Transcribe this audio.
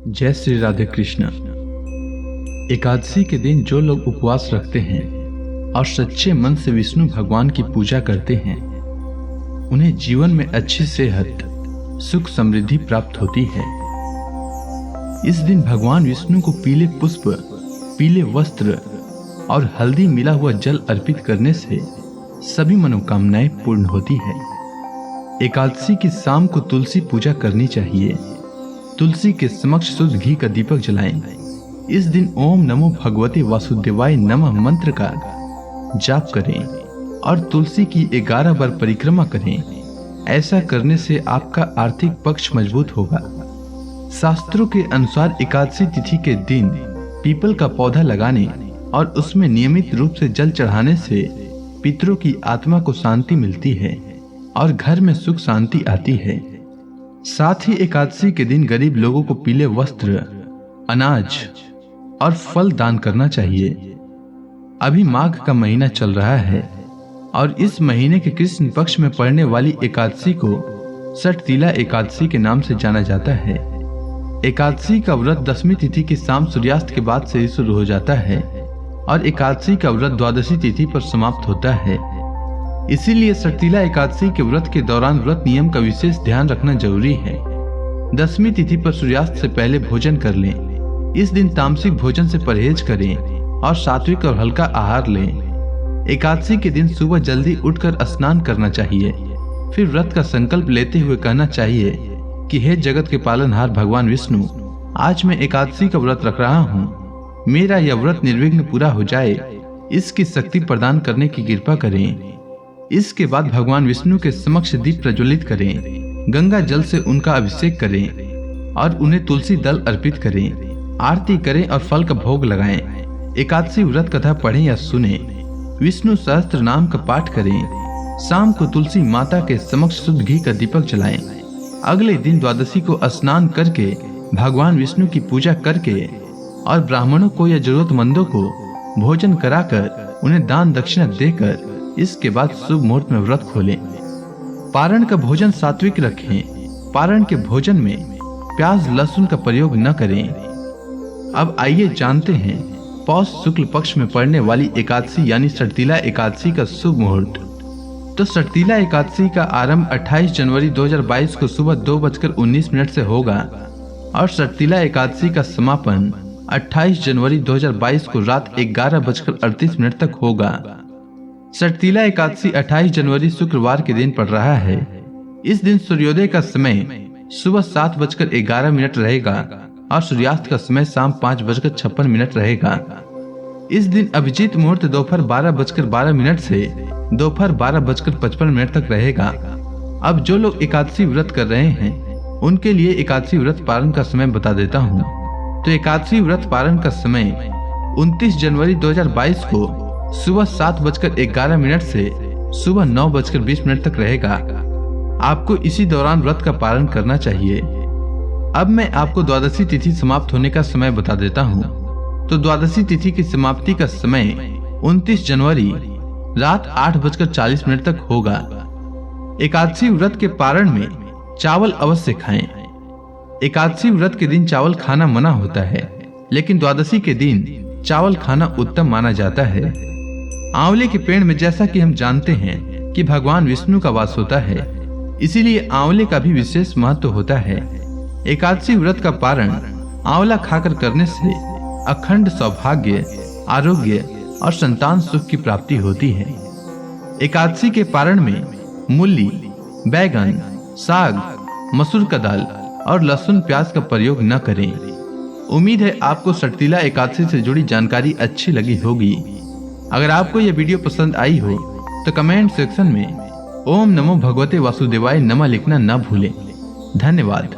जय श्री राधे कृष्ण। एकादशी के दिन जो लोग उपवास रखते हैं और सच्चे मन से विष्णु भगवान की पूजा करते हैं, उन्हें जीवन में अच्छी सेहत, सुख, समृद्धि प्राप्त होती है। इस दिन भगवान विष्णु को पीले पुष्प, पीले वस्त्र और हल्दी मिला हुआ जल अर्पित करने से सभी मनोकामनाएं पूर्ण होती है। एकादशी की शाम को तुलसी पूजा करनी चाहिए। तुलसी के समक्ष शुद्ध घी का दीपक जलाएं। इस दिन ओम नमो भगवते वासुदेवाय नमः मंत्र का जाप करें और तुलसी की 11 बार परिक्रमा करें। ऐसा करने से आपका आर्थिक पक्ष मजबूत होगा। शास्त्रों के अनुसार एकादशी तिथि के दिन पीपल का पौधा लगाने और उसमें नियमित रूप से जल चढ़ाने से पितरों की आत्मा को शांति मिलती है और घर में सुख शांति आती है। साथ ही एकादशी के दिन गरीब लोगों को पीले वस्त्र, अनाज और फल दान करना चाहिए। अभी माघ का महीना चल रहा है और इस महीने के कृष्ण पक्ष में पड़ने वाली एकादशी को षटतिला एकादशी के नाम से जाना जाता है। एकादशी का व्रत दशमी तिथि की शाम सूर्यास्त के बाद से शुरू हो जाता है और एकादशी का व्रत द्वादशी तिथि पर समाप्त होता है। इसीलिए षटतिला एकादशी के व्रत के दौरान व्रत नियम का विशेष ध्यान रखना जरूरी है। दशमी तिथि पर सूर्यास्त से पहले भोजन कर लें। इस दिन तामसिक भोजन से परहेज करें और सात्विक और हल्का आहार लें। एकादशी के दिन सुबह जल्दी उठकर स्नान करना चाहिए। फिर व्रत का संकल्प लेते हुए कहना चाहिए कि हे जगत के पालनहार भगवान विष्णु, आज मैं एकादशी का व्रत रख रहा हूँ। मेरा यह व्रत निर्विघ्न पूरा हो जाए, इसकी शक्ति प्रदान करने की कृपा करें। इसके बाद भगवान विष्णु के समक्ष दीप प्रज्वलित करें, गंगा जल से उनका अभिषेक करें और उन्हें तुलसी दल अर्पित करें, आरती करें और फल का भोग लगाएं। एकादशी व्रत कथा पढ़ें या सुने, विष्णु सहस्त्र नाम का पाठ करें। शाम को तुलसी माता के समक्ष शुद्ध घी का दीपक जलाएं। अगले दिन द्वादशी को स्नान करके भगवान विष्णु की पूजा करके और ब्राह्मणों को या जरूरतमंदों को भोजन कराकर उन्हें दान दक्षिणा देकर इसके बाद शुभ मुहूर्त में व्रत खोलें। पारण का भोजन सात्विक रखें। पारण के भोजन में प्याज लहसुन का प्रयोग न करें। अब आइए जानते हैं पौष शुक्ल पक्ष में पड़ने वाली एकादशी यानी षटतिला एकादशी का शुभ मुहूर्त। तो षटतिला एकादशी का आरंभ 28 जनवरी 2022 को सुबह 2:19 से होगा और षटतिला एकादशी का समापन 28 जनवरी 2022 को रात 11:38 तक होगा। षटतिला एकादशी 28 जनवरी शुक्रवार के दिन पड़ रहा है। इस दिन सूर्योदय का समय सुबह 7:11 रहेगा और सूर्यास्त का समय शाम 5:56 रहेगा। इस दिन अभिजीत मुहूर्त दोपहर 12:12 से दोपहर 12:55 तक रहेगा। अब जो लोग एकादशी व्रत कर रहे हैं उनके लिए एकादशी व्रत पारण का समय बता देता हूँ। तो एकादशी व्रत पारण का समय 29 जनवरी 2022 को सुबह 7:11 से सुबह 9:20 तक रहेगा। आपको इसी दौरान व्रत का पालन करना चाहिए। अब मैं आपको द्वादशी तिथि समाप्त होने का समय बता देता हूँ। तो द्वादशी तिथि की समाप्ति का समय 29 जनवरी रात 8:40 तक होगा। एकादशी व्रत के पारण में चावल अवश्य खाएं। एकादशी व्रत के दिन चावल खाना मना होता है, लेकिन द्वादशी के दिन चावल खाना उत्तम माना जाता है। आंवले के पेड़ में जैसा कि हम जानते हैं कि भगवान विष्णु का वास होता है, इसीलिए आंवले का भी विशेष महत्व होता है। एकादशी व्रत का पारण आंवला खाकर करने से अखंड सौभाग्य, आरोग्य और संतान सुख की प्राप्ति होती है। एकादशी के पारण में मूली, बैगन, साग, मसूर का दाल और लहसुन प्याज का प्रयोग न करें। उम्मीद है आपको षटतिला एकादशी से जुड़ी जानकारी अच्छी लगी होगी। अगर आपको यह वीडियो पसंद आई हो तो कमेंट सेक्शन में ओम नमो भगवते वासुदेवाय नमः लिखना न भूलें। धन्यवाद।